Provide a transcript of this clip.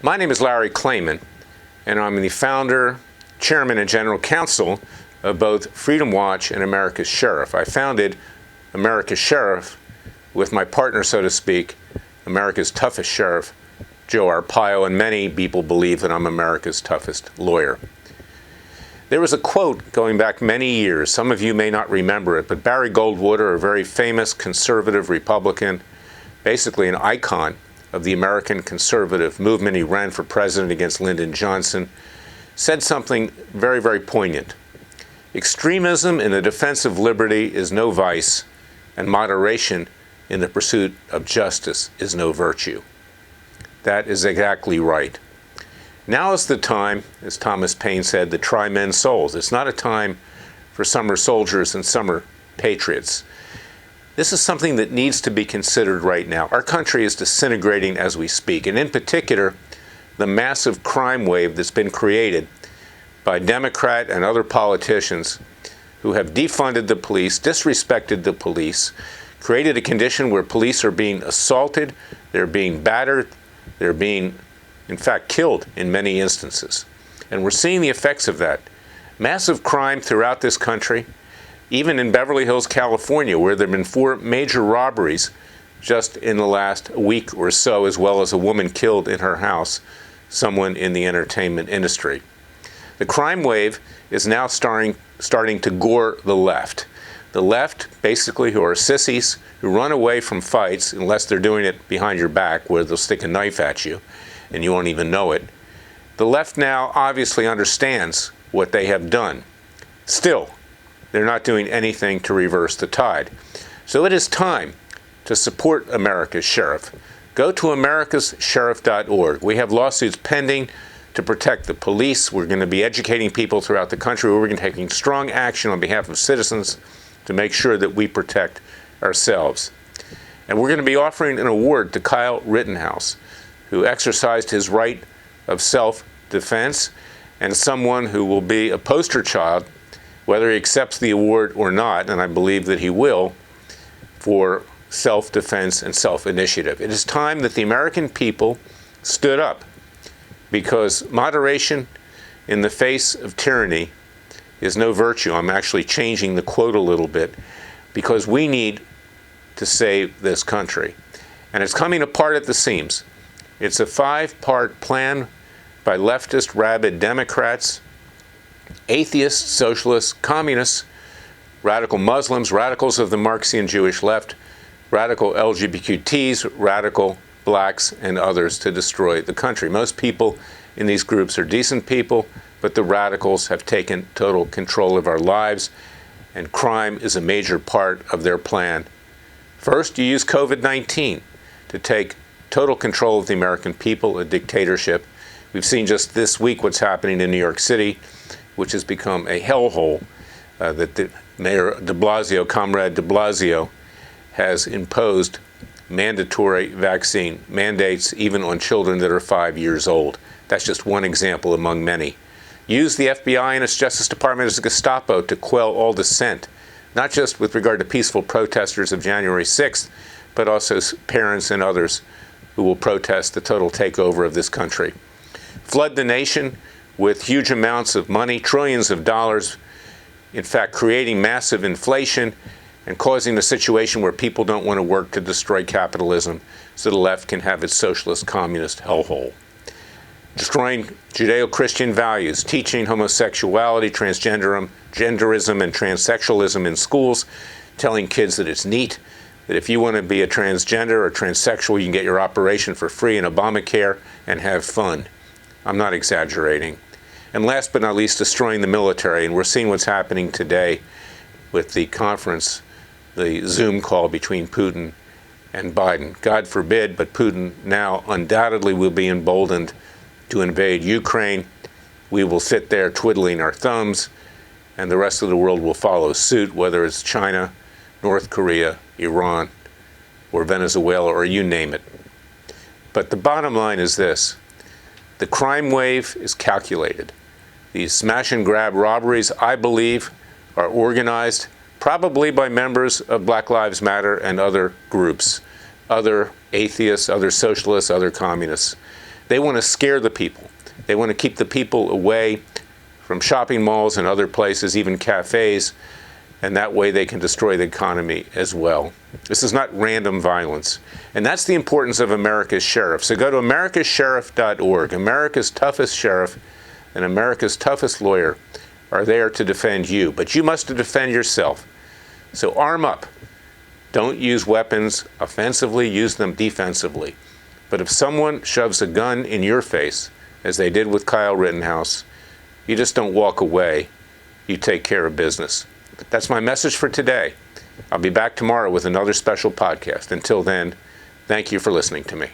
My name is Larry Klayman, and I'm the founder, chairman, and general counsel of both Freedom Watch and America's Sheriff. I founded America's Sheriff with my partner, so to speak, America's toughest sheriff, Joe Arpaio, and many people believe that I'm America's toughest lawyer. There was a quote going back many years. Some of you may not remember it, but Barry Goldwater, a very famous conservative Republican, basically an icon of the American conservative movement, he ran for president against Lyndon Johnson, said something very, very poignant. Extremism in the defense of liberty is no vice, and moderation in the pursuit of justice is no virtue. That is exactly right. Now is the time, as Thomas Paine said, to try men's souls. It's not a time for summer soldiers and summer patriots. This is something that needs to be considered right now. Our country is disintegrating as we speak, and in particular, the massive crime wave that's been created by Democrat and other politicians who have defunded the police, disrespected the police, created a condition where police are being assaulted, they're being battered, they're being, in fact, killed in many instances. And we're seeing the effects of that. Massive crime throughout this country, even in Beverly Hills, California, where there have been 4 major robberies just in the last week or so, as well as a woman killed in her house, someone in the entertainment industry. The crime wave is now starting to gore the left. The left, basically, who are sissies, who run away from fights, unless they're doing it behind your back, where they'll stick a knife at you, and you won't even know it. The left now obviously understands what they have done. Still, they're not doing anything to reverse the tide. So it is time to support America's Sheriff. Go to americassheriff.org. We have lawsuits pending to protect the police. We're going to be educating people throughout the country. We're going to be taking strong action on behalf of citizens to make sure that we protect ourselves. And we're going to be offering an award to Kyle Rittenhouse, who exercised his right of self-defense, and someone who will be a poster child, whether he accepts the award or not, and I believe that he will, for self-defense and self-initiative. It is time that the American people stood up, because moderation in the face of tyranny is no virtue. I'm actually changing the quote a little bit, because we need to save this country. And it's coming apart at the seams. It's a 5-part plan by leftist, rabid Democrats, atheists, socialists, communists, radical Muslims, radicals of the Marxian Jewish left, radical LGBTQs, radical blacks, and others to destroy the country. Most people in these groups are decent people, but the radicals have taken total control of our lives, and crime is a major part of their plan. First, you use COVID-19 to take total control of the American people, a dictatorship. We've seen just this week what's happening in New York City, which has become a hellhole that the Mayor de Blasio, Comrade de Blasio, has imposed mandatory vaccine mandates even on children that are 5 years old. That's just one example among many. Use the FBI and its Justice Department as a Gestapo to quell all dissent, not just with regard to peaceful protesters of January 6th, but also parents and others who will protest the total takeover of this country. Flood the nation with huge amounts of money, trillions of dollars, in fact, creating massive inflation and causing a situation where people don't want to work to destroy capitalism so the left can have its socialist communist hellhole. Destroying Judeo-Christian values, teaching homosexuality, transgenderism, and transsexualism in schools, telling kids that it's neat, that if you want to be a transgender or transsexual, you can get your operation for free in Obamacare and have fun. I'm not exaggerating. And last but not least, destroying the military. And we're seeing what's happening today with the conference, the Zoom call between Putin and Biden. God forbid, but Putin now undoubtedly will be emboldened to invade Ukraine. We will sit there twiddling our thumbs, and the rest of the world will follow suit, whether it's China, North Korea, Iran, or Venezuela, or you name it. But the bottom line is this. The crime wave is calculated. These smash and grab robberies, I believe, are organized probably by members of Black Lives Matter and other groups, other atheists, other socialists, other communists. They want to scare the people. They want to keep the people away from shopping malls and other places, even cafes, and that way they can destroy the economy as well. This is not random violence. And that's the importance of America's Sheriff. So go to americascheriff.org. America's toughest sheriff and America's toughest lawyer are there to defend you. But you must defend yourself. So arm up. Don't use weapons offensively, use them defensively. But if someone shoves a gun in your face, as they did with Kyle Rittenhouse, you just don't walk away. You take care of business. That's my message for today. I'll be back tomorrow with another special podcast. Until then, thank you for listening to me.